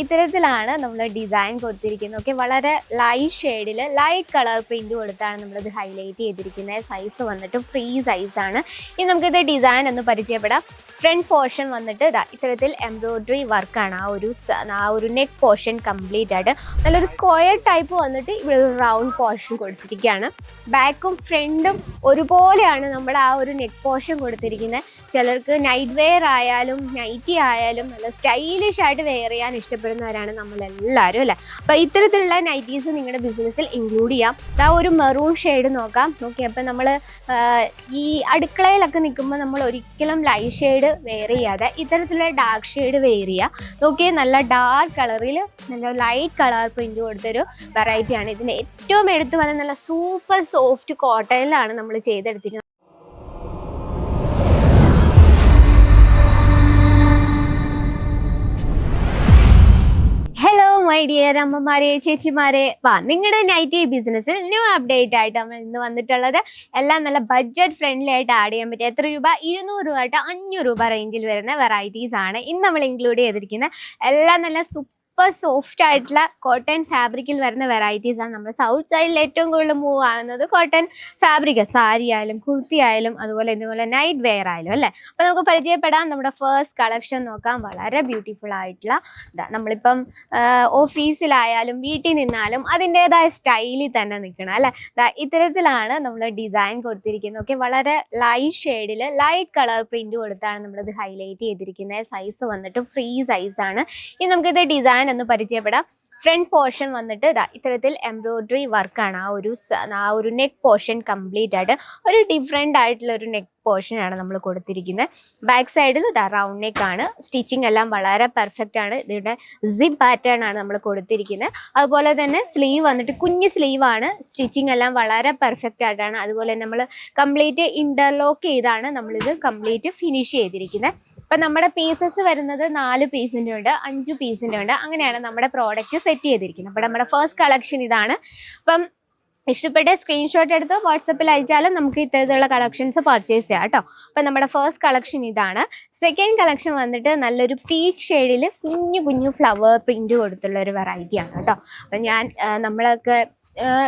ഇത്തരത്തിലാണ് നമ്മൾ ഡിസൈൻ കൊടുത്തിരിക്കുന്നത്. ഓക്കെ, വളരെ ലൈറ്റ് ഷെയ്ഡിൽ ലൈറ്റ് കളർ പ്രിന്റ് കൊടുത്താണ് നമ്മളിത് ഹൈലൈറ്റ് ചെയ്തിരിക്കുന്നത്. സൈസ് വന്നിട്ട് ഫ്രീ സൈസാണ്. ഇനി നമുക്കിത് ഡിസൈൻ ഒന്ന് പരിചയപ്പെടാം. ഫ്രണ്ട് പോർഷൻ വന്നിട്ട് ഇത്തരത്തിൽ എംബ്രോയ്ഡറി വർക്കാണ്. ആ ഒരു നെക്ക് പോർഷൻ കംപ്ലീറ്റ് ആയിട്ട് നല്ലൊരു സ്ക്വയർ ടൈപ്പ് വന്നിട്ട് ഇവിടെ ഒരു റൗണ്ട് പോർഷൻ കൊടുത്തിരിക്കുകയാണ്. ബാക്കും ഫ്രണ്ടും ഒരുപോലെയാണ് നമ്മൾ ആ ഒരു നെക്ക് പോർഷൻ കൊടുത്തിരിക്കുന്നത്. ചിലർക്ക് നൈറ്റ് വെയർ ആയാലും നൈറ്റി ആയാലും നല്ല സ്റ്റൈലിഷ് ആയിട്ട് വെയർ ചെയ്യാൻ ഇഷ്ടപ്പെടുന്നവരാണ് നമ്മളെല്ലാവരും അല്ലേ. അപ്പോൾ ഇത്തരത്തിലുള്ള നൈറ്റീസ് നിങ്ങളുടെ ബിസിനസ്സിൽ ഇൻക്ലൂഡ് ചെയ്യാം. ഒരു മെറൂൺ ഷെയ്ഡ് നോക്കാം. ഓക്കെ, അപ്പം നമ്മൾ ഈ അടുക്കളയിലൊക്കെ നിൽക്കുമ്പോൾ നമ്മൾ ഒരിക്കലും ലൈറ്റ് ഷെയ്ഡ് വെയർ ചെയ്യാതെ ഇത്തരത്തിലുള്ള ഡാർക്ക് ഷെയ്ഡ് വെയർ ചെയ്യുക. നോക്കിയേ, നല്ല ഡാർക്ക് കളറിൽ നല്ല ലൈറ്റ് കളർ പ്രിന്റ് കൊടുത്തൊരു വെറൈറ്റിയാണ്. ഇതിന് ഏറ്റവും എടുത്തു വന്ന നല്ല സൂപ്പർ സോഫ്റ്റ് കോട്ടണിലാണ് നമ്മൾ ചെയ്തെടുത്തിരിക്കുന്നത്. ഹലോ മൈ ഡിയർ അമ്മമാരെ, ചേച്ചിമാരെ, നിങ്ങളുടെ നൈറ്റി ബിസിനസ്സിൽ ന്യൂ അപ്ഡേറ്റ് ആയിട്ട് നമ്മൾ ഇന്ന് വന്നിട്ടുള്ളത് എല്ലാം നല്ല ബഡ്ജറ്റ് ഫ്രണ്ട്ലി ആയിട്ട് ആഡ് ചെയ്യാൻ പറ്റും. എത്ര രൂപ? 200 രൂപ തൊട്ട് 500 രൂപ റേഞ്ചിൽ വരുന്ന വെറൈറ്റീസ് ആണ് ഇന്ന് നമ്മൾ ഇൻക്ലൂഡ് ചെയ്തിരിക്കുന്നത്. എല്ലാം നല്ല സൂപ്പർ സോഫ്റ്റ് ആയിട്ടുള്ള കോട്ടൺ ഫാബ്രിക്കിൽ വരുന്ന വെറൈറ്റീസ് ആണ്. നമ്മൾ സൗത്ത് സൈഡിൽ ഏറ്റവും കൂടുതൽ മൂവ് ആകുന്നത് കോട്ടൺ ഫാബ്രിക്, സാരി ആയാലും കുർത്തി ആയാലും അതുപോലെ നൈറ്റ് വെയർ ആയാലും അല്ലേ. അപ്പോൾ നമുക്ക് പരിചയപ്പെടാം. നമ്മുടെ ഫസ്റ്റ് കളക്ഷൻ നോക്കാം. വളരെ ബ്യൂട്ടിഫുൾ ആയിട്ടുള്ള നമ്മളിപ്പം ഓഫീസിലായാലും വീട്ടിൽ നിന്നാലും അതിൻ്റെതായ സ്റ്റൈലിൽ തന്നെ നിൽക്കണം അല്ലേ. ഇത്തരത്തിലാണ് നമ്മൾ ഡിസൈൻ കൊടുത്തിരിക്കുന്നത്. ഓക്കെ, വളരെ ലൈറ്റ് ഷെയ്ഡിൽ ലൈറ്റ് കളർ പ്രിന്റ് കൊടുത്താണ് നമ്മളിത് ഹൈലൈറ്റ് ചെയ്തിരിക്കുന്നത്. സൈസ് വന്നിട്ട് ഫ്രീ സൈസാണ്. ഇനി നമുക്കിത് ഡിസൈൻ ഒന്ന് പരിചയപ്പെടാം. ഫ്രണ്ട് പോർഷൻ വന്നിട്ട് ഇത്തരത്തിൽ എംബ്രോയ്ഡറി വർക്കാണ്. ആ ഒരു നെക്ക് പോർഷൻ കംപ്ലീറ്റ് ആയിട്ട് ഒരു ഡിഫറെൻ്റ് ആയിട്ടുള്ള ഒരു നെക്ക് പോർഷനാണ് നമ്മൾ കൊടുത്തിരിക്കുന്നത്. ബാക്ക് സൈഡിൽ റൗണ്ട് നെക്ക് ആണ്. സ്റ്റിച്ചിങ് എല്ലാം വളരെ പെർഫെക്റ്റ് ആണ്. ഇതിൻ്റെ സിപ്പ് പാറ്റേൺ ആണ് നമ്മൾ കൊടുത്തിരിക്കുന്നത്. അതുപോലെ തന്നെ സ്ലീവ് വന്നിട്ട് കുഞ്ഞ് സ്ലീവാണ്. സ്റ്റിച്ചിങ് എല്ലാം വളരെ പെർഫെക്റ്റ് ആയിട്ടാണ്. അതുപോലെ നമ്മൾ കംപ്ലീറ്റ് ഇന്റർലോക്ക് ചെയ്താണ് നമ്മളിത് കംപ്ലീറ്റ് ഫിനിഷ് ചെയ്തിരിക്കുന്നത്. അപ്പം നമ്മുടെ പീസസ് വരുന്നത് 4 പീസിൻ്റെ ഉണ്ട്, 5 പീസിൻ്റെ ഉണ്ട്. അങ്ങനെയാണ് നമ്മുടെ പ്രോഡക്റ്റ് സെറ്റ് ചെയ്തിരിക്കുന്നത്. അപ്പോൾ നമ്മുടെ ഫസ്റ്റ് കളക്ഷൻ ഇതാണ്. അപ്പം ഇഷ്ടപ്പെട്ട സ്ക്രീൻഷോട്ട് എടുത്ത് വാട്സപ്പിൽ അയച്ചാലും നമുക്ക് ഇത്തരത്തിലുള്ള കളക്ഷൻസ് പർച്ചേസ് ചെയ്യാം കേട്ടോ. അപ്പം നമ്മുടെ ഫസ്റ്റ് കളക്ഷൻ ഇതാണ്. സെക്കൻഡ് കളക്ഷൻ വന്നിട്ട് നല്ലൊരു പീച്ച് ഷെയ്ഡിൽ കുഞ്ഞു ഫ്ലവർ പ്രിന്റ് കൊടുത്തുള്ള ഒരു വെറൈറ്റിയാണ് കേട്ടോ. അപ്പം നമ്മളൊക്കെ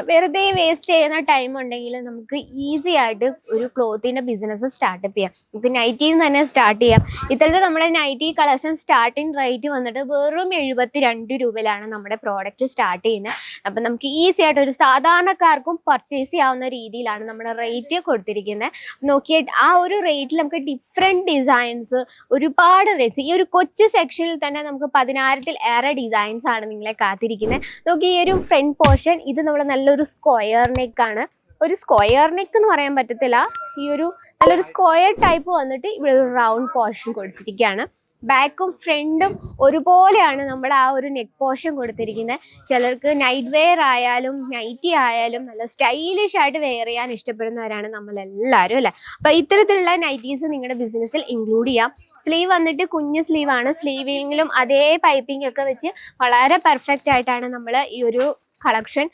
വെറുതെ വേസ്റ്റ് ചെയ്യുന്ന ടൈം ഉണ്ടെങ്കിൽ നമുക്ക് ഈസി ആയിട്ട് ഒരു ക്ലോത്തിൻ്റെ ബിസിനസ് സ്റ്റാർട്ടപ്പ് ചെയ്യാം. നമുക്ക് നൈറ്റിയിൽ നിന്ന് തന്നെ സ്റ്റാർട്ട് ചെയ്യാം. ഇത്തരത്തിൽ നമ്മുടെ നൈറ്റി കളക്ഷൻ സ്റ്റാർട്ടിങ് റേറ്റ് വന്നിട്ട് വെറും 72 രൂപയിലാണ് നമ്മുടെ പ്രോഡക്റ്റ് സ്റ്റാർട്ട് ചെയ്യുന്നത്. അപ്പം നമുക്ക് ഈസി ആയിട്ട് ഒരു സാധാരണക്കാർക്കും പർച്ചേസ് ചെയ്യാവുന്ന രീതിയിലാണ് നമ്മുടെ റേറ്റ് കൊടുത്തിരിക്കുന്നത്. നോക്കിയിട്ട് ആ ഒരു റേറ്റിൽ നമുക്ക് ഡിഫറെൻറ്റ് ഡിസൈൻസ്, ഒരുപാട് റേറ്റ്സ്, ഈ ഒരു കൊച്ചു സെക്ഷനിൽ തന്നെ നമുക്ക് 10,000-ൽ ഏറെ ഡിസൈൻസ് ആണ് നിങ്ങളെ കാത്തിരിക്കുന്നത്. നോക്കി, ഈ ഒരു ഫ്രണ്ട് പോർഷൻ ഇത് നല്ലൊരു സ്ക്വയർ നെക്ക് ആണ്. ഒരു സ്ക്വയർ നെക്ക് എന്ന് പറയാൻ പറ്റത്തില്ല, ഈ ഒരു നല്ലൊരു സ്ക്വയർ ടൈപ്പ് വന്നിട്ട് ഇവിടെ ഒരു റൗണ്ട് പോർഷൻ കൊടുത്തിരിക്കുകയാണ്. ബാക്കും ഫ്രണ്ടും ഒരുപോലെയാണ് നമ്മൾ ആ ഒരു നെക്ക് പോർഷൻ കൊടുത്തിരിക്കുന്നത്. ചിലർക്ക് നൈറ്റ് വെയർ ആയാലും നൈറ്റി ആയാലും നല്ല സ്റ്റൈലിഷ് ആയിട്ട് വെയർ ചെയ്യാൻ ഇഷ്ടപ്പെടുന്നവരാണ് നമ്മളെല്ലാവരും അല്ലേ. അപ്പോൾ ഇത്തരത്തിലുള്ള നൈറ്റീസ് നിങ്ങളുടെ ബിസിനസ്സിൽ ഇൻക്ലൂഡ് ചെയ്യാം. സ്ലീവ് വന്നിട്ട് കുഞ്ഞ് സ്ലീവാണ്. സ്ലീവിങ്ങിലും അതേ പൈപ്പിംഗ് ഒക്കെ വെച്ച് വളരെ പെർഫെക്റ്റ് ആയിട്ടാണ് നമ്മൾ ഈ ഒരു കളക്ഷൻ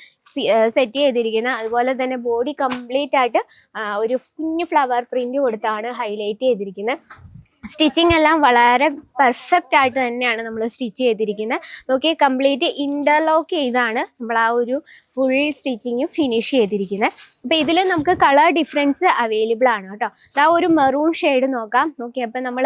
സെറ്റ് ചെയ്തിരിക്കുന്നത്. അതുപോലെ തന്നെ ബോഡി കംപ്ലീറ്റ് ആയിട്ട് ഒരു കുഞ്ഞു ഫ്ലവർ പ്രിന്റ് കൊടുത്താണ് ഹൈലൈറ്റ് ചെയ്തിരിക്കുന്നത്. സ്റ്റിച്ചിങ് എല്ലാം വളരെ പെർഫെക്റ്റ് ആയിട്ട് തന്നെയാണ് നമ്മൾ സ്റ്റിച്ച് ചെയ്തിരിക്കുന്നത്. നോക്കി, കംപ്ലീറ്റ് ഇന്റർലോക്ക് ചെയ്താണ് നമ്മൾ ആ ഒരു ഫുൾ സ്റ്റിച്ചിങ് ഫിനിഷ് ചെയ്തിരിക്കുന്നത്. അപ്പോൾ ഇതിൽ നമുക്ക് കളർ ഡിഫറൻസ് അവൈലബിൾ ആണ് കേട്ടോ. ഒരു മെറൂൺ ഷെയ്ഡ് നോക്കാം. നോക്കി, അപ്പം നമ്മൾ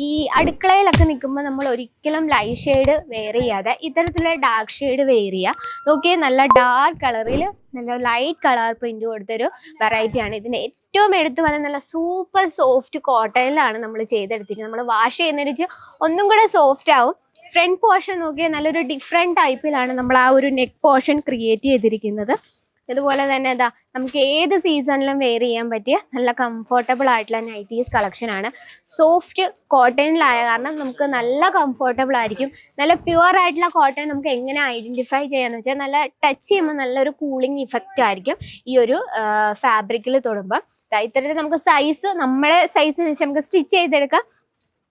ഈ അടുക്കളയിലൊക്കെ നിൽക്കുമ്പോൾ നമ്മൾ ഒരിക്കലും ലൈറ്റ് ഷെയ്ഡ് വെയർ ചെയ്യാതെ ഇത്തരത്തിലുള്ള ഡാർക്ക് ഷെയ്ഡ് വെയർ ചെയ്യുക. നോക്കിയേ, നല്ല ഡാർക്ക് കളറിൽ നല്ല ലൈറ്റ് കളർ പ്രിന്റ് കൊടുത്തൊരു വെറൈറ്റിയാണ്. ഇതിന് ഏറ്റവും എടുത്തു വന്ന നല്ല സൂപ്പർ സോഫ്റ്റ് കോട്ടണിലാണ് നമ്മൾ ചെയ്തെടുത്തിരിക്കുന്നത്. നമ്മൾ വാഷ് ചെയ്യുന്നതിന് ഒന്നും കൂടെ സോഫ്റ്റ് ആവും. ഫ്രണ്ട് പോർഷൻ നോക്കിയാൽ നല്ലൊരു ഡിഫറെൻറ്റ് ടൈപ്പിലാണ് നമ്മൾ ആ ഒരു നെക്ക് പോർഷൻ ക്രിയേറ്റ് ചെയ്തിരിക്കുന്നത്. ഇതുപോലെ തന്നെ നമുക്ക് ഏത് സീസണിലും വെയർ ചെയ്യാൻ പറ്റിയ നല്ല കംഫർട്ടബിൾ ആയിട്ടുള്ള നൈറ്റീസ് കളക്ഷനാണ്. സോഫ്റ്റ് കോട്ടണിലായ കാരണം നമുക്ക് നല്ല കംഫർട്ടബിൾ ആയിരിക്കും. നല്ല പ്യുവർ ആയിട്ടുള്ള കോട്ടൺ നമുക്ക് എങ്ങനെ ഐഡൻറ്റിഫൈ ചെയ്യാന്ന് വെച്ചാൽ നല്ല ടച്ച് ചെയ്യുമ്പോൾ നല്ലൊരു കൂളിംഗ് ഇഫക്റ്റ് ആയിരിക്കും ഈ ഒരു ഫാബ്രിക്കിൽ തൊടുമ്പോൾ. ഇത്തരത്തിൽ നമുക്ക് സൈസ് നമ്മുടെ സൈസ് വെച്ച് നമുക്ക് സ്റ്റിച്ച് ചെയ്തെടുക്കാം.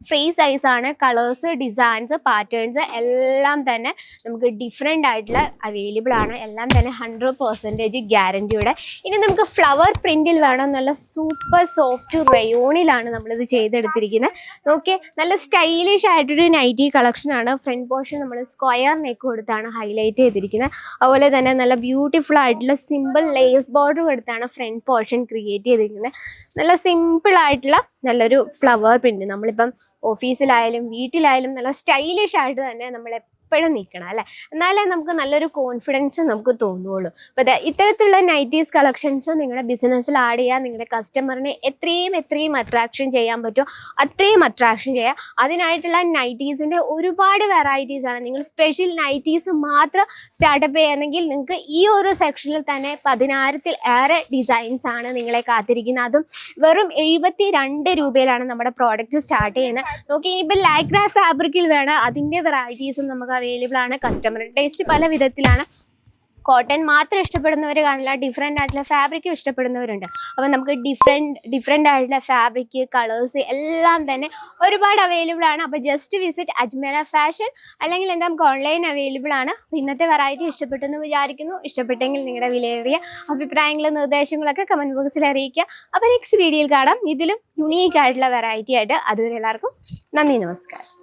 ഫ്രീ സൈസാണ്. കളേഴ്സ്, ഡിസൈൻസ്, പാറ്റേൺസ് എല്ലാം തന്നെ നമുക്ക് ഡിഫറെൻ്റ് ആയിട്ടുള്ള അവൈലബിൾ ആണ്. എല്ലാം തന്നെ 100% ഗ്യാരൻറ്റിയുടെ. ഇനി നമുക്ക് ഫ്ലവർ പ്രിൻറ്റിൽ വേണം, നല്ല സൂപ്പർ സോഫ്റ്റ് റയോണിലാണ് നമ്മളിത് ചെയ്തെടുത്തിരിക്കുന്നത്. ഓക്കെ, നല്ല സ്റ്റൈലിഷ് ആയിട്ടൊരു നൈറ്റി കളക്ഷനാണ്. ഫ്രണ്ട് പോർഷൻ നമ്മൾ സ്ക്വയർ നെക്ക് കൊടുത്താണ് ഹൈലൈറ്റ് ചെയ്തിരിക്കുന്നത്. അതുപോലെ തന്നെ നല്ല ബ്യൂട്ടിഫുൾ ആയിട്ടുള്ള സിമ്പിൾ ലേസ് ബോർഡർ കൊടുത്താണ് ഫ്രണ്ട് പോർഷൻ ക്രിയേറ്റ് ചെയ്തിരിക്കുന്നത്. നല്ല സിമ്പിൾ ആയിട്ടുള്ള നല്ലൊരു ഫ്ലവർ പ്രിന്റ്. നമ്മളിപ്പം ഓഫീസിലായാലും വീട്ടിലായാലും നല്ല സ്റ്റൈലിഷ് ആയിട്ട് തന്നെ നമ്മൾ എപ്പോഴും നിൽക്കണം അല്ലേ, എന്നാലേ നമുക്ക് നല്ലൊരു കോൺഫിഡൻസ് നമുക്ക് തോന്നുള്ളൂ. അപ്പോൾ ഇത്തരത്തിലുള്ള നൈറ്റീസ് കളക്ഷൻസ് നിങ്ങളുടെ ബിസിനസ്സിൽ ആഡ് ചെയ്യുക. നിങ്ങളുടെ കസ്റ്റമറിനെ എത്രയും അട്രാക്ഷൻ ചെയ്യാൻ പറ്റുമോ അത്രയും അട്രാക്ഷൻ ചെയ്യുക. അതിനായിട്ടുള്ള നൈറ്റീസിൻ്റെ ഒരുപാട് വെറൈറ്റീസ് ആണ്. നിങ്ങൾ സ്പെഷ്യൽ നൈറ്റീസ് മാത്രം സ്റ്റാർട്ടപ്പ് ചെയ്യുകയാണെങ്കിൽ നിങ്ങൾക്ക് ഈ ഒരു സെക്ഷനിൽ തന്നെ 10,000-ൽ ഏറെ ഡിസൈൻസ് ആണ് നിങ്ങളെ കാത്തിരിക്കുന്നത്. അതും വെറും 72 രൂപയിലാണ് നമ്മുടെ പ്രോഡക്റ്റ് സ്റ്റാർട്ട് ചെയ്യുന്നത്. നോക്കി, ഇനിയിപ്പോൾ ലൈക്ര ഫാബ്രിക്കിൽ വേണം, അതിൻ്റെ വെറൈറ്റീസും നമുക്ക് അവൈലബിൾ ആണ്. കസ്റ്റമർ ടേസ്റ്റ് പല വിധത്തിലാണ്. കോട്ടൺ മാത്രം ഇഷ്ടപ്പെടുന്നവർ കാണില്ല, ഡിഫറെൻ്റ് ആയിട്ടുള്ള ഫാബ്രിക്കും ഇഷ്ടപ്പെടുന്നവരുണ്ട്. അപ്പോൾ നമുക്ക് ഡിഫറെൻ്റ് ആയിട്ടുള്ള ഫാബ്രിക്, കളേഴ്സ് എല്ലാം തന്നെ ഒരുപാട് അവൈലബിൾ ആണ്. അപ്പോൾ ജസ്റ്റ് വിസിറ്റ് അജ്മേര ഫാഷൻ, അല്ലെങ്കിൽ എന്താ നമുക്ക് ഓൺലൈൻ അവൈലബിൾ ആണ്. അപ്പോൾ ഇന്നത്തെ വെറൈറ്റി ഇഷ്ടപ്പെട്ടെന്ന് വിചാരിക്കുന്നു. ഇഷ്ടപ്പെട്ടെങ്കിൽ നിങ്ങളുടെ വിലയേറിയ അഭിപ്രായങ്ങളും നിർദ്ദേശങ്ങളൊക്കെ കമൻറ്റ് ബോക്സിൽ അറിയിക്കുക. അപ്പോൾ നെക്സ്റ്റ് വീഡിയോയിൽ കാണാം ഇതിലും യുണീക്ക് ആയിട്ടുള്ള വെറൈറ്റി ആയിട്ട്. അതുവരെ എല്ലാവർക്കും നന്ദി, നമസ്കാരം.